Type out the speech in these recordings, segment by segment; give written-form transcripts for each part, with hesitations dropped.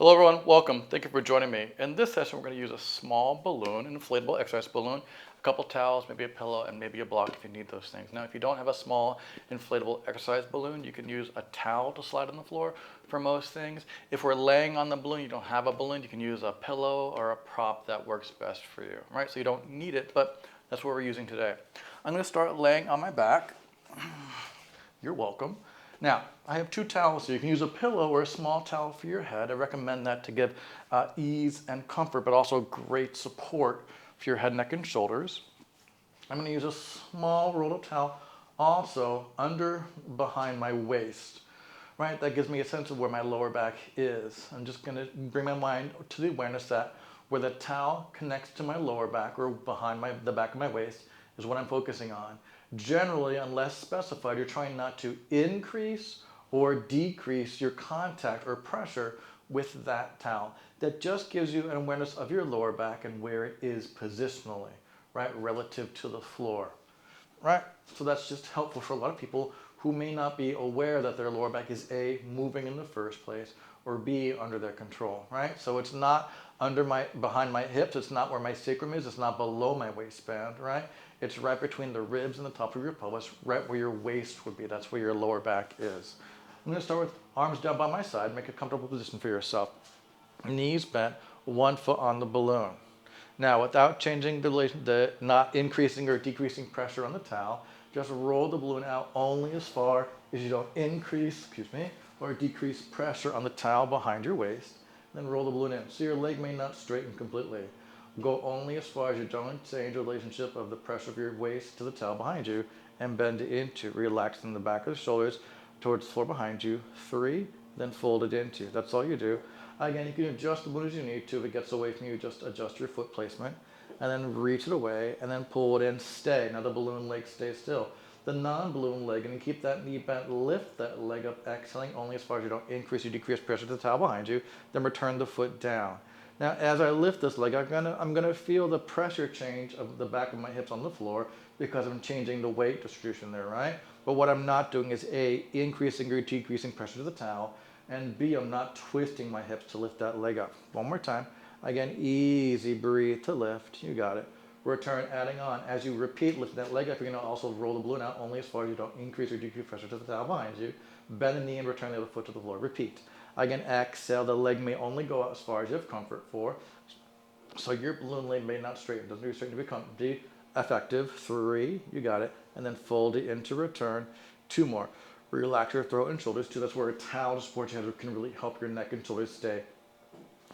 Hello everyone, welcome. Thank you for joining me. In this session, we're going to use a small balloon, an inflatable exercise balloon, a couple towels, maybe a pillow, and maybe a block if you need those things. Now, if you don't have a small inflatable exercise balloon, you can use a towel to slide on the floor for most things. If we're laying on the balloon, you don't have a balloon, you can use a pillow or a prop that works best for you, right? So you don't need it, but that's what we're using today. I'm going to start laying on my back. You're welcome. Now, I have two towels here. You can use a pillow or a small towel for your head. I recommend that to give ease and comfort, but also great support for your head, neck, and shoulders. I'm going to use a small roll of towel also under behind my waist, right? That gives me a sense of where my lower back is. I'm just going to bring my mind to the awareness that where the towel connects to my lower back or behind the back of my waist is what I'm focusing on. Generally, unless specified, you're trying not to increase or decrease your contact or pressure with that towel. That just gives you an awareness of your lower back and where it is positionally, right, relative to the floor, right? So that's just helpful for a lot of people who may not be aware that their lower back is A, moving in the first place, or B, under their control, right? So it's not behind my hips, it's not where my sacrum is, it's not below my waistband, right? It's right between the ribs and the top of your pelvis, right where your waist would be. That's where your lower back is. I'm gonna start with arms down by my side, make a comfortable position for yourself. Knees bent, 1 foot on the balloon. Now, without changing not increasing or decreasing pressure on the towel, just roll the balloon out only as far as you don't increase, or decrease pressure on the towel behind your waist. Then roll the balloon in. So your leg may not straighten completely. Go only as far as you don't change the relationship of the pressure of your waist to the towel behind you and bend into, relaxing the back of the shoulders towards the floor behind you. 3, then fold it into. That's all you do. Again, you can adjust the balloon as you need to. If it gets away from you, just adjust your foot placement and then reach it away and then pull it in, stay. Now the balloon leg stays still. The non-balloon leg, and you keep that knee bent, lift that leg up, exhaling only as far as you don't increase or decrease pressure to the towel behind you, then return the foot down. Now, as I lift this leg, I'm gonna feel the pressure change of the back of my hips on the floor because I'm changing the weight distribution there, right? But what I'm not doing is A, increasing or decreasing pressure to the towel, and B, I'm not twisting my hips to lift that leg up. One more time. Again, easy breathe to lift. You got it. Return, adding on. As you repeat, lift that leg up, you're gonna also roll the balloon out only as far as you don't increase or decrease pressure to the towel behind you. Bend the knee and return the other foot to the floor. Repeat. Again, exhale. The leg may only go out as far as you have comfort for. So your balloon leg may not straighten. It doesn't need to straighten to be effective. 3, you got it. And then fold it into return. 2 more. Relax your throat and shoulders. 2, that's where a towel to support your head can really help your neck and shoulders stay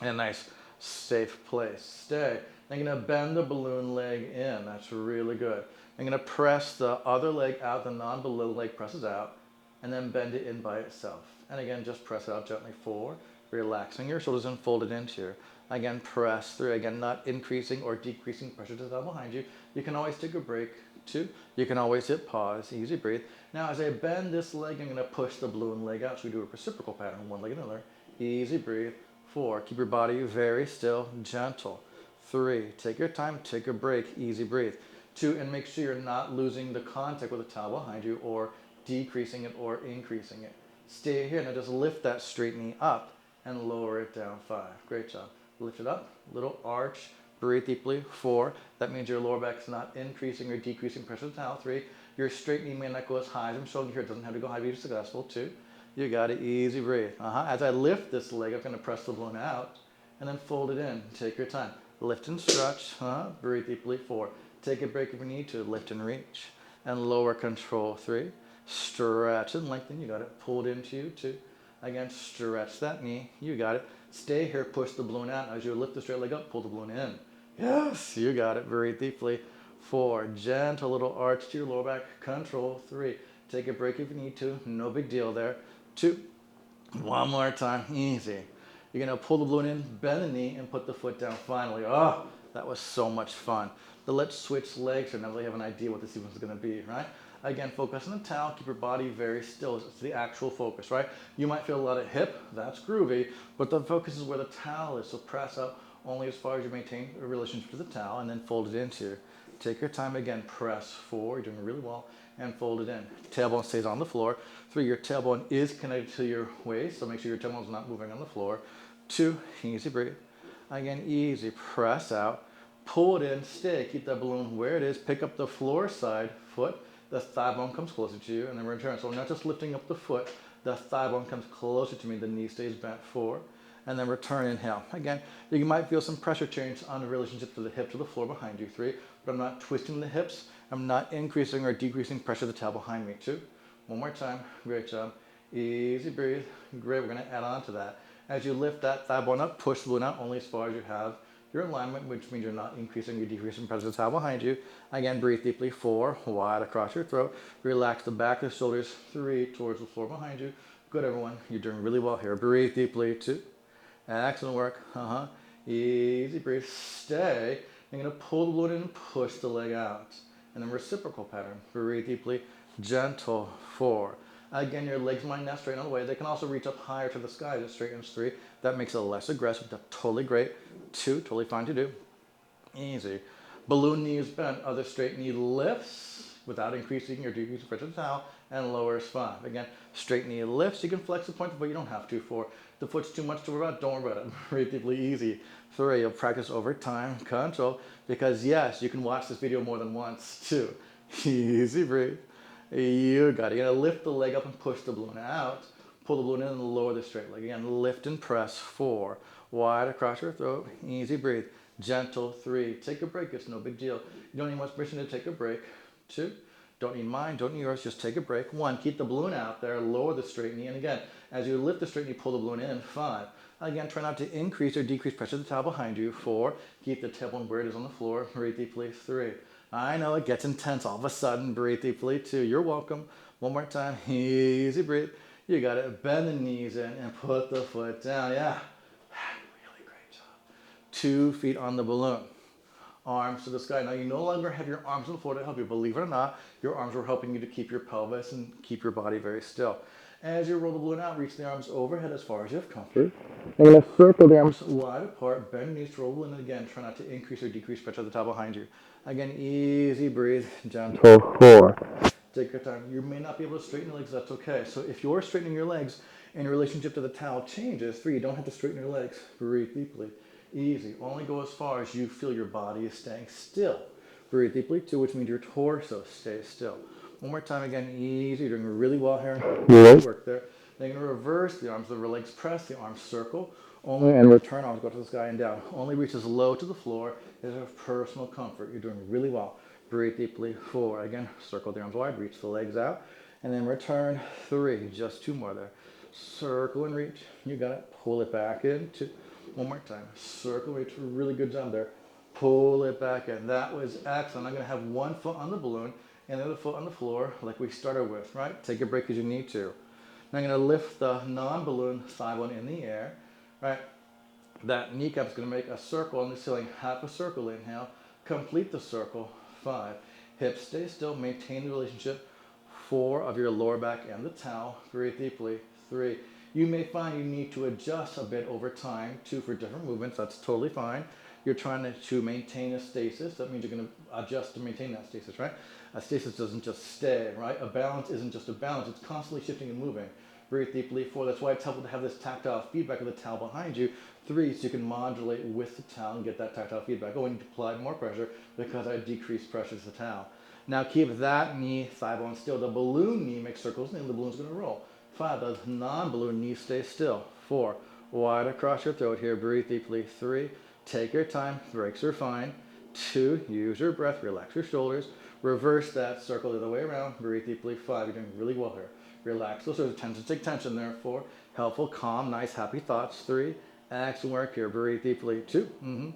in a nice, safe place. Stay. I'm gonna bend the balloon leg in. That's really good. I'm gonna press the other leg out. The non-balloon leg presses out, and then bend it in by itself. And again, just press it out gently. 4, relaxing your shoulders and fold it into here. Again, press through. Again, not increasing or decreasing pressure to the towel behind you. You can always take a break. 2, you can always hit pause. Easy breathe. Now, as I bend this leg, I'm gonna push the balloon leg out. So we do a reciprocal pattern, one leg and another. Easy breathe. 4, keep your body very still, gentle. 3, take your time, take a break, easy breathe. 2, and make sure you're not losing the contact with the towel behind you or decreasing it or increasing it. Stay here. Now just lift that straight knee up and lower it down. 5, great job. Lift it up, little arch, breathe deeply. 4, that means your lower back's not increasing or decreasing pressure to the towel. 3, your straight knee may not go as high as I'm showing you here. It doesn't have to go high to be successful. 2, you got it, easy breathe. As I lift this leg, I'm gonna press the balloon out and then fold it in. Take your time. Lift and stretch, breathe deeply. 4, take a break if you need to, lift and reach. And lower, control. 3, stretch and lengthen, you got it. Pull it into you. 2, again, stretch that knee, you got it. Stay here, push the balloon out. As you lift the straight leg up, pull the balloon in. Yes, you got it, breathe deeply. 4, gentle little arch to your lower back, control. 3, take a break if you need to, no big deal there. 2, one more time, easy. You're gonna pull the balloon in, bend the knee, and put the foot down finally. Oh, that was so much fun. But let's switch legs here now that we have an idea what this sequence is gonna be, right? Again, focus on the towel, keep your body very still. It's the actual focus, right? You might feel a lot of hip, that's groovy, but the focus is where the towel is, so press up only as far as you maintain a relationship to the towel, and then fold it into you. Take your time again, press 4, you're doing really well, and fold it in. Tailbone stays on the floor. 3, your tailbone is connected to your waist, so make sure your tailbone is not moving on the floor. 2, easy breathe. Again, easy, press out, pull it in, stay, keep that balloon where it is, pick up the floor side foot, the thigh bone comes closer to you, and then return. So we're not just lifting up the foot, the thigh bone comes closer to me, the knee stays bent forward, and then return, inhale. Again, you might feel some pressure change on the relationship to the hip to the floor behind you, 3, but I'm not twisting the hips, I'm not increasing or decreasing pressure to the tail behind me, 2. One more time, great job. Easy breathe, great, we're gonna add on to that. As you lift that thigh bone up, push the balloon out only as far as you have your alignment, which means you're not increasing or decreasing pressure to the tail behind you. Again, breathe deeply, 4, wide across your throat. Relax the back of the shoulders, 3, towards the floor behind you. Good, everyone, you're doing really well here. Breathe deeply, 2. Excellent work, Easy breathe, stay. You're gonna pull the balloon in and push the leg out. And then reciprocal pattern, breathe deeply, gentle, 4. Again, your legs might not straighten all the way. They can also reach up higher to the sky, just straightens, 3. That makes it less aggressive. That's totally great. 2, totally fine to do. Easy. Balloon knees bent. Other straight knee lifts without increasing or decreasing pressure to the towel, and lowers, 5. Again, straight knee lifts. You can flex the point, but you don't have to. 4. The foot's too much to worry about. Don't worry about it. Breathe deeply, easy. 3. You'll practice over time. Control. Because yes, you can watch this video more than once. 2. Easy breathe. You got it. You're gonna lift the leg up and push the balloon out. Pull the balloon in and lower the straight leg. Again, lift and press, 4. Wide across your throat. Easy breathe. Gentle, 3. Take a break. It's no big deal. You don't need much permission to take a break. 2. Don't need mine, don't need yours. Just take a break. 1. Keep the balloon out there. Lower the straight knee. And again, as you lift the straight knee, pull the balloon in. 5. Again, try not to increase or decrease pressure to the towel behind you. 4. Keep the tailbone where it is on the floor. Breathe deeply. 3. I know it gets intense all of a sudden. Breathe deeply, 2. You're welcome. One more time. Easy breathe. You got it. Bend the knees in and put the foot down. Yeah. Really great job. 2 feet on the balloon. Arms to the sky. Now you no longer have your arms on the floor to help you. Believe it or not, your arms were helping you to keep your pelvis and keep your body very still. As you roll the balloon out, reach the arms overhead as far as you have comfort. You're going to circle the arms wide apart, bend knees to roll the balloon, and again, try not to increase or decrease pressure at the top behind you. Again, easy breathe, gentle, 4. Take your time. You may not be able to straighten your legs, that's okay. So if you're straightening your legs and your relationship to the towel changes, 3, you don't have to straighten your legs. Breathe deeply. Easy. Only go as far as you feel your body is staying still. Breathe deeply, 2, which means your torso stays still. One more time, again, easy. You're doing really well here. Good work there. Then you're going to reverse the arms, the legs press, the arms circle. Only and return, arms go to the sky and down. Only reach as low to the floor as of personal comfort. You're doing really well. Breathe deeply, 4. Again, circle the arms wide, reach the legs out. And then return, 3. Just 2 more there. Circle and reach. You got it. Pull it back in, 2. One more time. Circle, reach. Really good job there. Pull it back in. That was excellent. I'm going to have one foot on the balloon and the other foot on the floor like we started with, right? Take a break as you need to. Now I'm going to lift the non-balloon thigh bone in the air, right? That kneecap is going to make a circle on the ceiling. Half a circle, inhale. Complete the circle, 5. Hips stay still. Maintain the relationship, 4, of your lower back and the towel. Breathe deeply, 3. You may find you need to adjust a bit over time, 2, for different movements. That's totally fine. You're trying to maintain a stasis. That means you're going to adjust to maintain that stasis, right? A stasis doesn't just stay, right? A balance isn't just a balance. It's constantly shifting and moving. Breathe deeply, 4. That's why it's helpful to have this tactile feedback of the towel behind you. 3, so you can modulate with the towel and get that tactile feedback. Oh, I need to apply more pressure because I decreased pressure to the towel. Now keep that knee, thigh bone still. The balloon knee makes circles and the balloon's going to roll. 5, the non-balloon knee stays still. 4, wide across your throat here. Breathe deeply. 3, take your time. Breaks are fine. 2, use your breath. Relax your shoulders. Reverse that. Circle the other way around. Breathe deeply. 5, you're doing really well here. Relax those shoulders. Tension, take tension there. 4, helpful, calm, nice, happy thoughts. 3, excellent work here. Breathe deeply. 2,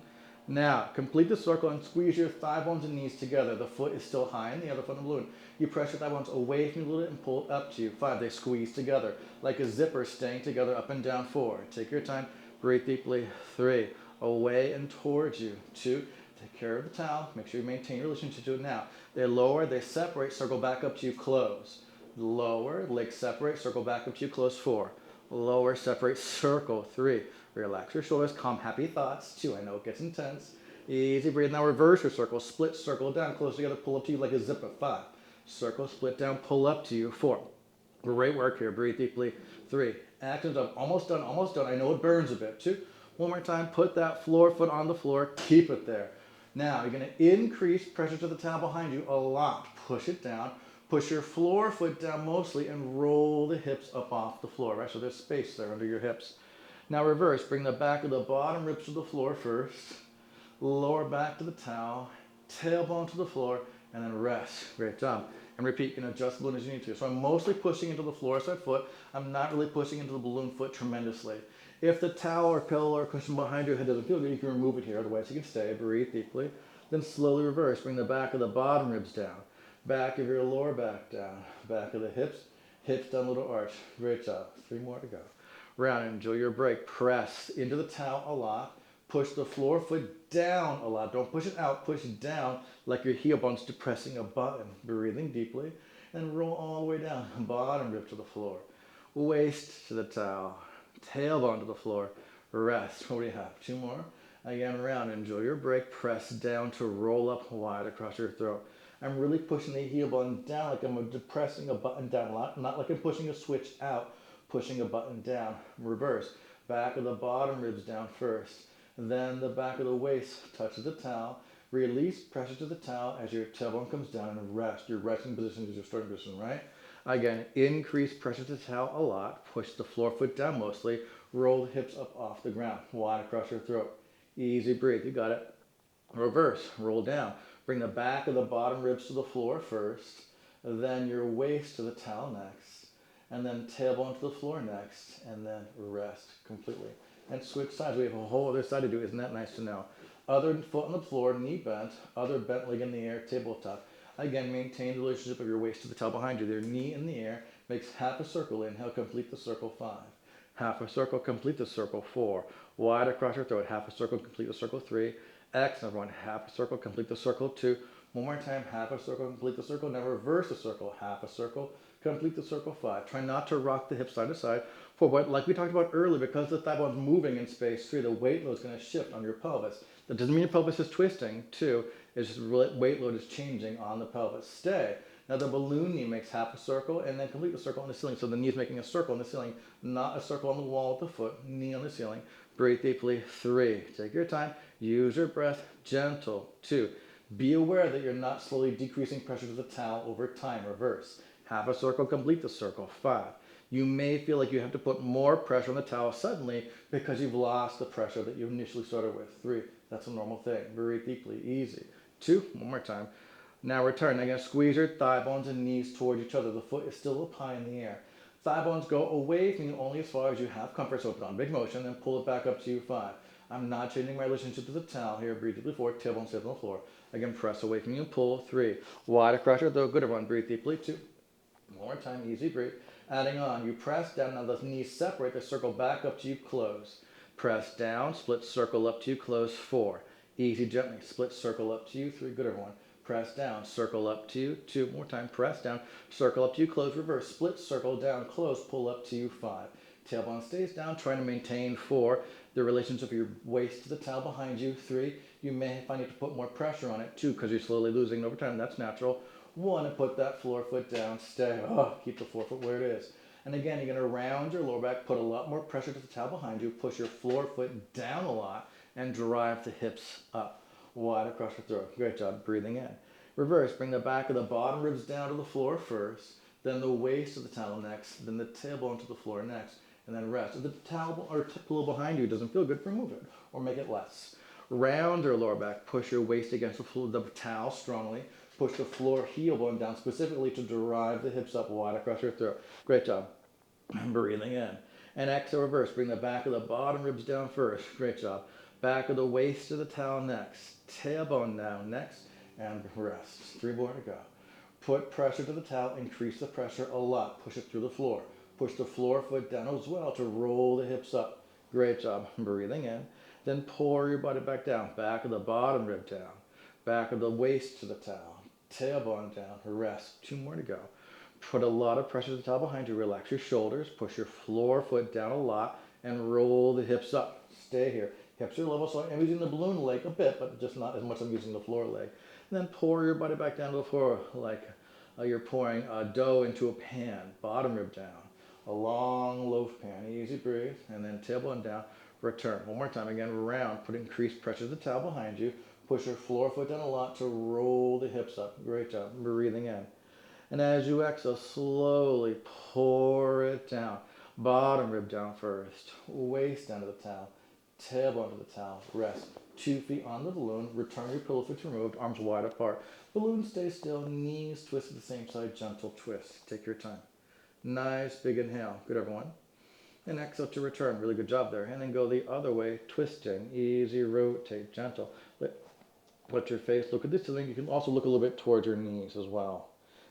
Now, complete the circle and squeeze your thigh bones and knees together. The foot is still high and the other foot in the balloon. You press your thigh bones away from you a little bit and pull it up to you. 5, they squeeze together like a zipper staying together up and down. 4, take your time. Breathe deeply. 3, away and towards you. 2, take care of the towel. Make sure you maintain your relationship to it now. They lower, they separate, circle back up to you, close. Lower, legs separate, circle back up to you, close. 4, lower, separate, circle. 3, relax your shoulders, calm, happy thoughts. 2, I know it gets intense. Easy breathe. Now reverse your circle, split, circle down, close together, pull up to you like a zipper. 5, circle, split down, pull up to you. 4, great work here. Breathe deeply. 3, Actions up, almost done, almost done. I know it burns a bit too. One more time, put that floor foot on the floor, keep it there. Now, you're gonna increase pressure to the towel behind you a lot. Push it down, push your floor foot down mostly, and roll the hips up off the floor, right? So there's space there under your hips. Now reverse, bring the back of the bottom ribs to the floor first, lower back to the towel, tailbone to the floor, and then rest. Great job. And repeat, you can adjust the balloon as you need to. So I'm mostly pushing into the floor side foot. I'm not really pushing into the balloon foot tremendously. If the towel or pillow or cushion behind your head doesn't feel good, you can remove it here. Otherwise, you can stay. Breathe deeply. Then slowly reverse. Bring the back of the bottom ribs down. Back of your lower back down. Back of the hips. Hips down, little arch. Great job. 3 more to go. Round. Enjoy your break. Press into the towel a lot. Push the floor foot down a lot. Don't push it out. Push it down like your heel bone's depressing a button. Breathing deeply. And roll all the way down. Bottom rib to the floor. Waist to the towel. Tailbone to the floor. Rest. What do you have? 2 more. Again, round. Enjoy your break. Press down to roll up wide across your throat. I'm really pushing the heel bone down like I'm depressing a button down a lot. Not like I'm pushing a switch out. Pushing a button down. Reverse. Back of the bottom ribs down first. Then the back of the waist touches the towel. Release pressure to the towel as your tailbone comes down and rest. Your resting position is your starting position, right? Again, increase pressure to the towel a lot. Push the floor foot down mostly. Roll the hips up off the ground. Wide across your throat. Easy breathe. You got it. Reverse. Roll down. Bring the back of the bottom ribs to the floor first. Then your waist to the towel next. And then tailbone to the floor next. And then rest completely. And switch sides. We have a whole other side to do. Isn't that nice to know? Other foot on the floor, knee bent. Other bent leg in the air, tabletop. Again, maintain the relationship of your waist to the towel behind you. Their knee in the air makes half a circle. Inhale, complete the circle. 5. Half a circle, complete the circle. 4. Wide across your throat. Half a circle, complete the circle. 3. Exhale, everyone. Half a circle, complete the circle. 2. One more time. Half a circle, complete the circle. Now reverse the circle. Half a circle, complete the circle. 5. Try not to rock the hips side to side. 4. But like we talked about earlier, because the thigh bone's moving in space, 3, the weight load is going to shift on your pelvis. That doesn't mean your pelvis is twisting. 2, it's just weight load is changing on the pelvis. Stay. Now the balloon knee makes half a circle and then complete the circle on the ceiling. So the knee is making a circle on the ceiling, not a circle on the wall with the foot. Knee on the ceiling. Breathe deeply. 3. Take your time. Use your breath. Gentle. 2. Be aware that you're not slowly decreasing pressure to the towel over time. Reverse. Half a circle, complete the circle. 5. You may feel like you have to put more pressure on the towel suddenly because you've lost the pressure that you initially started with. 3. That's a normal thing. Breathe deeply. Easy. 2. One more time. Now return. Again, squeeze your thigh bones and knees towards each other. The foot is still up high in the air. Thigh bones go away from you only as far as you have comfort. So put on big motion and pull it back up to you. 5. I'm not changing my relationship to the towel here. Breathe deeply. 4. Tailbone stays on the floor. Again, press away from you and pull. 3. Wide across your throat. Good, everyone. Breathe deeply. 2. One more time. Easy breathe. Adding on. You press down. Now the knees separate. They circle back up to you. Close. Press down. Split circle up to you. Close. 4. Easy, gently. Split circle up to you. 3. Good, everyone. Press down. Circle up to you. 2. More time. Press down. Circle up to you. Close. Reverse. Split circle down. Close. Pull up to you. 5. Tailbone stays down. Trying to maintain. 4. The relationship of your waist to the towel behind you. 3. You may find you have to put more pressure on it. 2. Because you're slowly losing over time. That's natural. 1. And put that floor foot down. Stay. Keep the floor foot where it is. And again, you're going to round your lower back. Put a lot more pressure to the towel behind you. Push your floor foot down a lot. And drive the hips up. Wide across your throat. Great job. Breathing in. Reverse. Bring the back of the bottom ribs down to the floor first. Then the waist to the towel next. Then the tailbone to the floor next. And then rest. If the towel or pillow behind you doesn't feel good, remove it. Or make it less. Round your lower back. Push your waist against the towel strongly. Push the floor heel bone down specifically to drive the hips up wide across your throat. Great job. Breathing in. And exhale, reverse. Bring the back of the bottom ribs down first. Great job. Back of the waist to the towel next. Tailbone down next. And rest. 3 more to go. Put pressure to the towel. Increase the pressure a lot. Push it through the floor. Push the floor foot down as well to roll the hips up. Great job. Breathing in. Then pour your body back down. Back of the bottom rib down. Back of the waist to the towel. Tailbone down. Rest. 2 more to go. Put a lot of pressure to the towel behind you. Relax your shoulders. Push your floor foot down a lot and roll the hips up. Stay here. Hips are level, so I'm using the balloon leg a bit, but just not as much as I'm using the floor leg. And then pour your body back down to the floor like you're pouring dough into a pan. Bottom rib down. A long loaf pan. Easy breathe. And then tailbone down. Return. One more time. Again, round. Put increased pressure to the towel behind you. Push your floor foot down a lot to roll the hips up. Great job. Breathing in. And as you exhale, slowly pour it down. Bottom rib down first. Waist down to the towel. Tailbone to the towel. Rest. 2 feet on the balloon. Return your pillow foot removed. Arms wide apart. Balloon stay still. Knees twist to the same side. Gentle twist. Take your time. Nice big inhale. Good, everyone. And exhale to return. Really good job there. And then go the other way, twisting. Easy, rotate, gentle. Let your face look at the ceiling. You can also look a little bit towards your knees as well.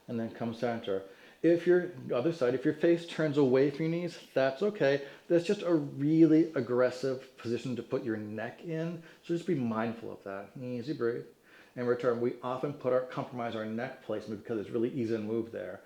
And then come center. If your other side, if your face turns away from your knees, that's okay. That's just a really aggressive position to put your neck in. So just be mindful of that. Easy breathe. And return. We often compromise our neck placement because it's really easy to move there.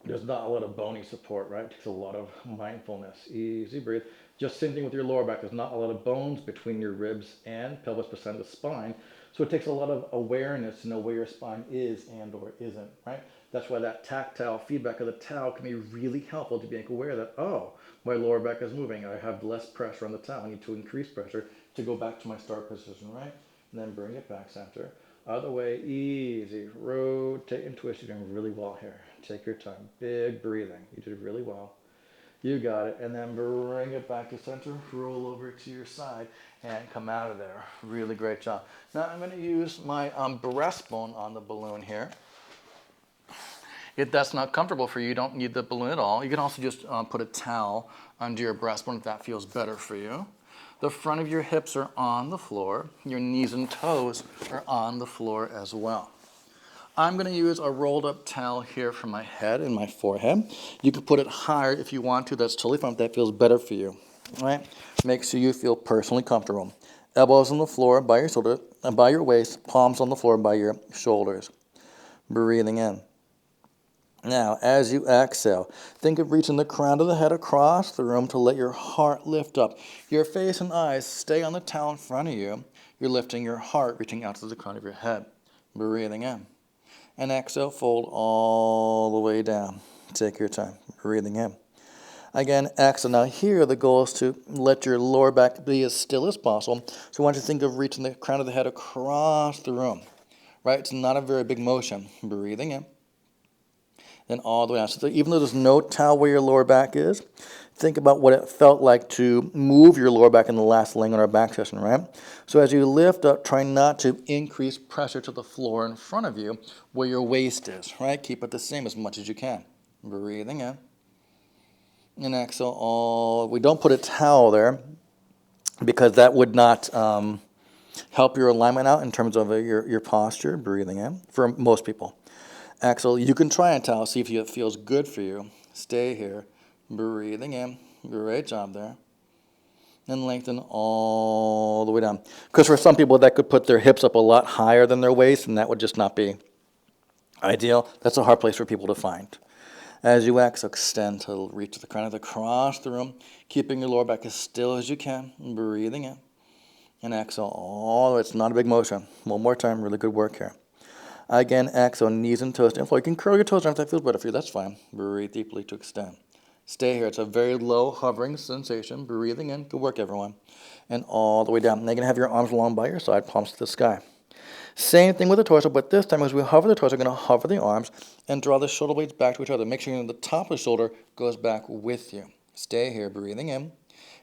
There's not a lot of bony support, right? It takes a lot of mindfulness. Easy breathe. Just same thing with your lower back. There's not a lot of bones between your ribs and pelvis beside the spine. So it takes a lot of awareness to know where your spine is and or isn't, right? That's why that tactile feedback of the towel can be really helpful to be aware that, oh, my lower back is moving. I have less pressure on the towel. I need to increase pressure to go back to my start position, right? And then bring it back center. Other way, easy. Rotate and twist. You're doing really well here. Take your time. Big breathing. You did really well. You got it. And then bring it back to center. Roll over to your side and come out of there. Really great job. Now I'm going to use my breastbone on the balloon here. If that's not comfortable for you, you don't need the balloon at all. You can also just put a towel under your breastbone if that feels better for you. The front of your hips are on the floor. Your knees and toes are on the floor as well. I'm going to use a rolled up towel here for my head and my forehead. You can put it higher if you want to. That's totally fine if that feels better for you. All right? Make sure you feel personally comfortable. Elbows on the floor by your shoulder, by your waist, palms on the floor by your shoulders. Breathing in. Now, as you exhale, think of reaching the crown of the head across the room to let your heart lift up. Your face and eyes stay on the towel in front of you. You're lifting your heart, reaching out to the crown of your head. Breathing in. And exhale, fold all the way down. Take your time. Breathing in. Again, exhale. Now here, the goal is to let your lower back be as still as possible. So I want you to think of reaching the crown of the head across the room. Right? It's not a very big motion. Breathing in. Then all the way down. So even though there's no towel where your lower back is, think about what it felt like to move your lower back in the last leg on our back session, right? So as you lift up, try not to increase pressure to the floor in front of you where your waist is, right? Keep it the same as much as you can. Breathing in. And exhale. We don't put a towel there because that would not help your alignment out in terms of your posture. Breathing in for most people. Exhale. You can try a towel, see if it feels good for you. Stay here. Breathing in. Great job there. And lengthen all the way down. Because for some people, that could put their hips up a lot higher than their waist, and that would just not be ideal. That's a hard place for people to find. As you exhale, extend to reach the crown of the across the room, keeping your lower back as still as you can. Breathing in. And exhale all the way. It's not a big motion. One more time. Really good work here. Again, exhale, knees and toes down. You can curl your toes down if that feels better for you. That's fine. Breathe deeply to extend. Stay here. It's a very low hovering sensation. Breathing in. Good work, everyone. And all the way down. Now you're going to have your arms along by your side, palms to the sky. Same thing with the torso, but this time as we hover the torso, we're going to hover the arms and draw the shoulder blades back to each other. Make sure the top of the shoulder goes back with you. Stay here. Breathing in.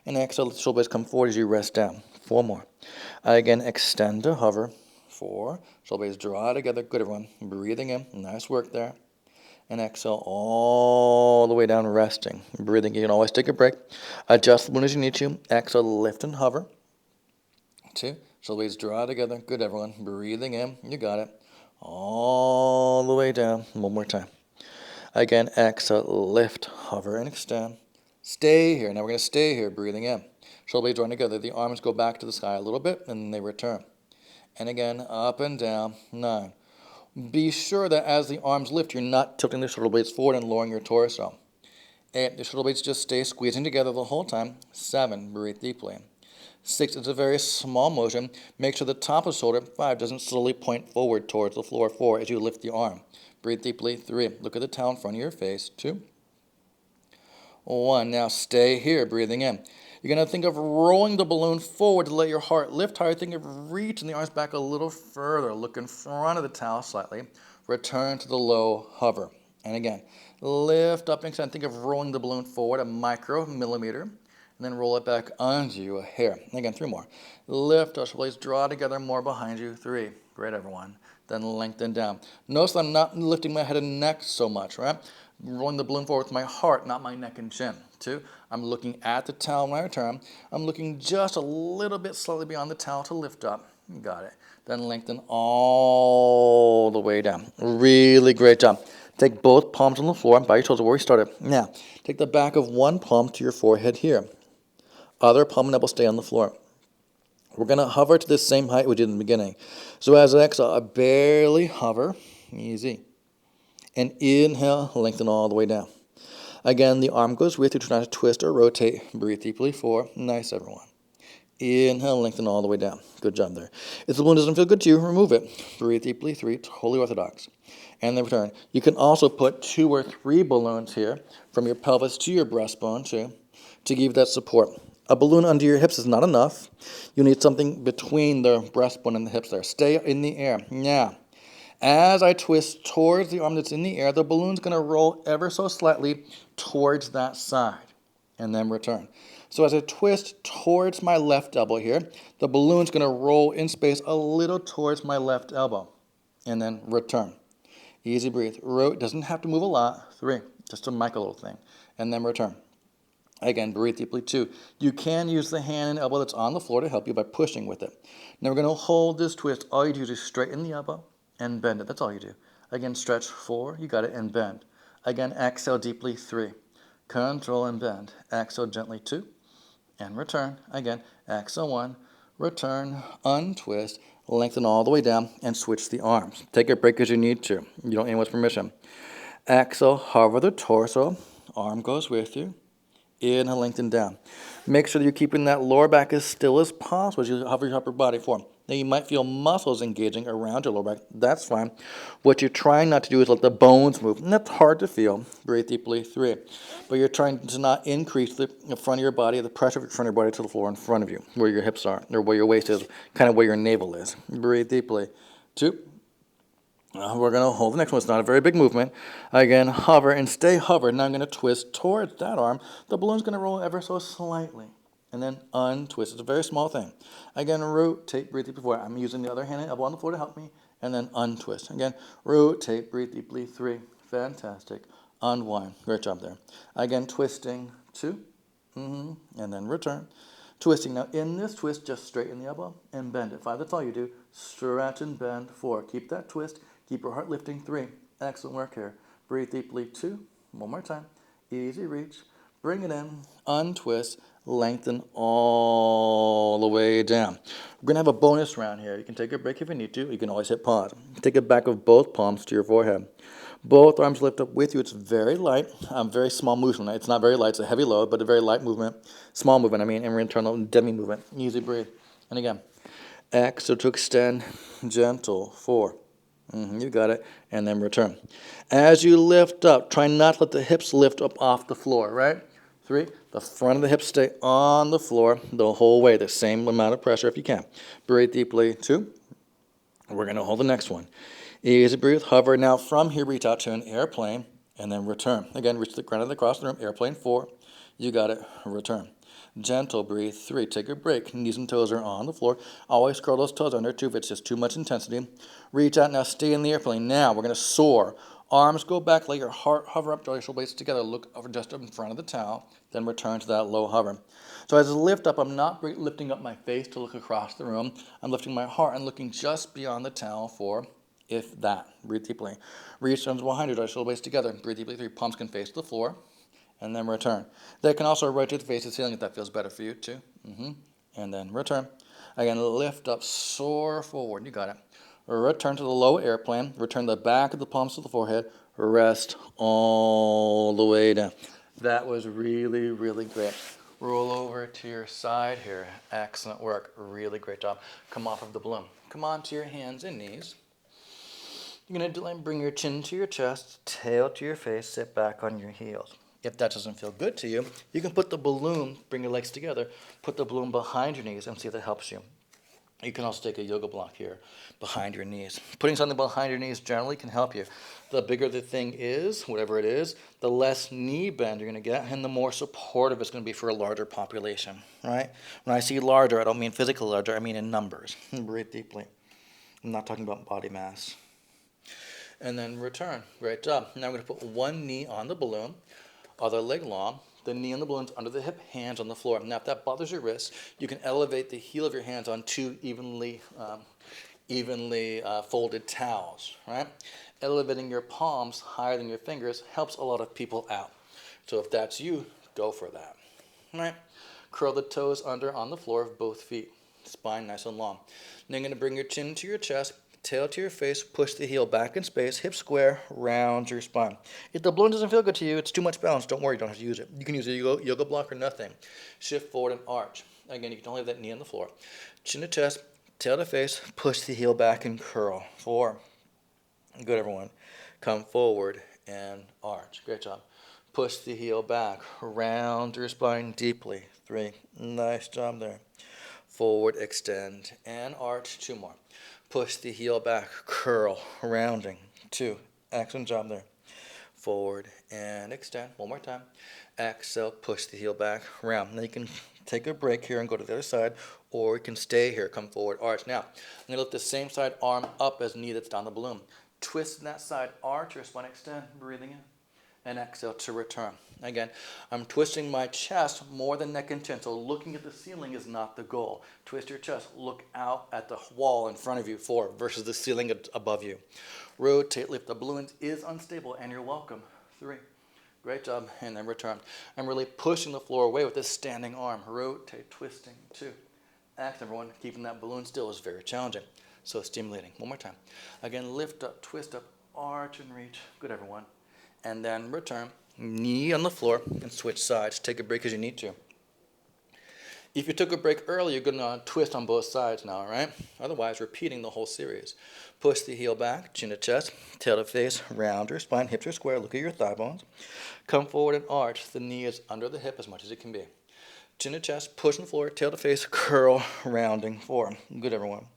And exhale. The shoulder blades come forward as you rest down. 4 more. Again, extend to hover. 4. Shoulder blades draw together. Good, everyone. Breathing in. Nice work there. And exhale all the way down, resting. Breathing. You can always take a break. Adjust the balloon as you need to. Exhale, lift and hover. 2. Shoulder blades draw together. Good, everyone. Breathing in. You got it. All the way down. One more time. Again, exhale, lift, hover, and extend. Stay here. Now we're going to stay here. Breathing in. Shoulder blades drawn together. The arms go back to the sky a little bit, and then they return. And again, up and down. 9. Be sure that as the arms lift, you're not tilting the shoulder blades forward and lowering your torso. 8. The shoulder blades just stay squeezing together the whole time. 7. Breathe deeply. 6. It's a very small motion. Make sure the top of the shoulder, 5, doesn't slowly point forward towards the floor. 4. As you lift the arm. Breathe deeply. 3. Look at the towel in front of your face. 2. 1. Now stay here, breathing in. You're going to think of rolling the balloon forward to let your heart lift higher. Think of reaching the arms back a little further. Look in front of the towel slightly. Return to the low hover. And again, lift up and extend. Think of rolling the balloon forward a micromillimeter. And then roll it back onto you a hair. And again, 3 more. Lift up, shoulders draw together more behind you. 3. Great, everyone. Then lengthen down. Notice I'm not lifting my head and neck so much, right? Rolling the balloon forward with my heart, not my neck and chin. 2, I'm looking at the towel when I return. I'm looking just a little bit slightly beyond the towel to lift up. You got it. Then lengthen all the way down. Really great job. Take both palms on the floor by your toes where we started. Now, take the back of one palm to your forehead here. Other palm and elbow stay on the floor. We're going to hover to the same height we did in the beginning. So as I exhale, I barely hover. Easy. And inhale, lengthen all the way down. Again, the arm goes with you. Try not to twist or rotate. Breathe deeply. 4. Nice, everyone. Inhale, lengthen all the way down. Good job there. If the balloon doesn't feel good to you, remove it. Breathe deeply. 3. Totally orthodox. And then return. You can also put 2 or 3 balloons here from your pelvis to your breastbone too to give that support. A balloon under your hips is not enough. You need something between the breastbone and the hips there. Stay in the air. Now, as I twist towards the arm that's in the air, the balloon's going to roll ever so slightly towards that side and then return. So as I twist towards my left elbow here, the balloon's going to roll in space a little towards my left elbow and then return. Easy breathe. Doesn't have to move a lot. 3, just a micro little thing. And then return. Again, breathe deeply. 2, you can use the hand and elbow that's on the floor to help you by pushing with it. Now we're going to hold this twist. All you do is straighten the elbow and bend it. That's all you do. Again, stretch. 4, you got it, and bend. Again, exhale deeply. 3, control and bend. Exhale gently. 2, and return. Again, exhale. 1, return, untwist, lengthen all the way down, and switch the arms. Take a break as you need to. You don't need anyone's permission. Exhale, hover the torso. Arm goes with you. Inhale, lengthen down. Make sure that you're keeping that lower back as still as possible as you hover your upper body form. Now you might feel muscles engaging around your lower back. That's fine. What you're trying not to do is let the bones move. And that's hard to feel. Breathe deeply. 3. But you're trying to not increase the front of your body, the pressure of your front of your body to the floor in front of you, where your hips are, or where your waist is, kind of where your navel is. Breathe deeply. 2. We're going to hold the next one. It's not a very big movement. Again, hover and stay hovered. Now I'm going to twist towards that arm. The balloon's going to roll ever so slightly. And then untwist. It's a very small thing. Again, rotate, breathe deeply. 4. I'm using the other hand and elbow on the floor to help me. And then untwist. Again, rotate, breathe deeply. 3. Fantastic. Unwind. Great job there. Again, twisting. 2. And then return. Twisting. Now in this twist, just straighten the elbow and bend it. 5. That's all you do. Stretch and bend. 4. Keep that twist. Keep your heart lifting. 3. Excellent work here. Breathe deeply. 2. One more time. Easy reach. Bring it in. Untwist. Lengthen all the way down. We're going to have a bonus round here. You can take a break if you need to. You can always hit pause. Take the back of both palms to your forehead. Both arms lift up with you. It's very light. Very small movement. It's not very light. It's a heavy load, but a very light movement. Small movement, and we're going to turn a demi movement. Easy breathe. And again. Exhale to extend. Gentle. 4. You got it. And then return. As you lift up, try not to let the hips lift up off the floor, right? 3, the front of the hips stay on the floor the whole way, the same amount of pressure if you can. Breathe deeply. 2. We're going to hold the next one. Easy breathe. Hover. Now from here, reach out to an airplane and then return. Again, reach the ground across the room. Airplane. 4. You got it. Return. Gentle breathe. 3. Take a break. Knees and toes are on the floor. Always curl those toes under 2 if it's just too much intensity. Reach out. Now stay in the airplane. Now we're going to soar. Arms go back. Let your heart hover up. Draw your shoulder blades together. Look over just in front of the towel. Then return to that low hover. So as I lift up, I'm not lifting up my face to look across the room. I'm lifting my heart and looking just beyond the towel for, if that. Breathe deeply. Reach arms behind you. Draw your shoulder blades together. Breathe deeply. 3. Palms can face the floor. And then return. They can also rotate the face to the ceiling if that feels better for you too. And then return. Again, lift up, soar forward. You got it. Return to the low airplane. Return the back of the palms to the forehead. Rest all the way down. That was really, really great. Roll over to your side here. Excellent work. Really great job. Come off of the balloon. Come onto your hands and knees. You're going to bring your chin to your chest, tail to your face, sit back on your heels. If that doesn't feel good to you, you can put the balloon, bring your legs together, put the balloon behind your knees and see if that helps you. You can also take a yoga block here behind your knees. Putting something behind your knees generally can help you. The bigger the thing is, whatever it is, the less knee bend you're going to get and the more supportive it's going to be for a larger population, right? When I see larger, I don't mean physically larger, I mean in numbers. Breathe deeply. I'm not talking about body mass. And then return. Great job. Now I'm going to put one knee on the balloon, other leg long. The knee on the balloon's under the hip, hands on the floor. Now, if that bothers your wrist, you can elevate the heel of your hands on two evenly folded towels, right? Elevating your palms higher than your fingers helps a lot of people out. So if that's you, go for that, right? Curl the toes under on the floor of both feet, spine nice and long. Then you're going to bring your chin to your chest, tail to your face, push the heel back in space, hip square, round your spine. If the balloon doesn't feel good to you, it's too much balance, don't worry, you don't have to use it. You can use a yoga block or nothing. Shift forward and arch. Again, you can only have that knee on the floor. Chin to chest, tail to face, push the heel back and curl. 4. Good, everyone. Come forward and arch. Great job. Push the heel back, round your spine deeply. 3. Nice job there. Forward, extend, and arch. 2 more. Push the heel back, curl, rounding. 2. Excellent job there. Forward and extend. 1 more time. Exhale, push the heel back, round. Now you can take a break here and go to the other side, or you can stay here, come forward, arch. Now, I'm going to lift the same side arm up as knee that's down the balloon. Twist that side, arch your spine, extend, breathing in. And exhale to return. Again, I'm twisting my chest more than neck and chin, so looking at the ceiling is not the goal. Twist your chest, look out at the wall in front of you, 4, versus the ceiling above you. Rotate, lift. The balloon is unstable, and you're welcome. 3. Great job, and then return. I'm really pushing the floor away with this standing arm. Rotate, twisting. 2. Excellent, everyone. Keeping that balloon still is very challenging, so stimulating. 1 more time. Again, lift up, twist up, arch and reach. Good, everyone. And then return, knee on the floor, and switch sides. Take a break as you need to. If you took a break early, you're going to twist on both sides now, right? Otherwise, repeating the whole series. Push the heel back, chin to chest, tail to face, round your spine, hips are square, look at your thigh bones. Come forward and arch. The knee is under the hip as much as it can be. Chin to chest, push on the floor, tail to face, curl, rounding. 4. Good, everyone.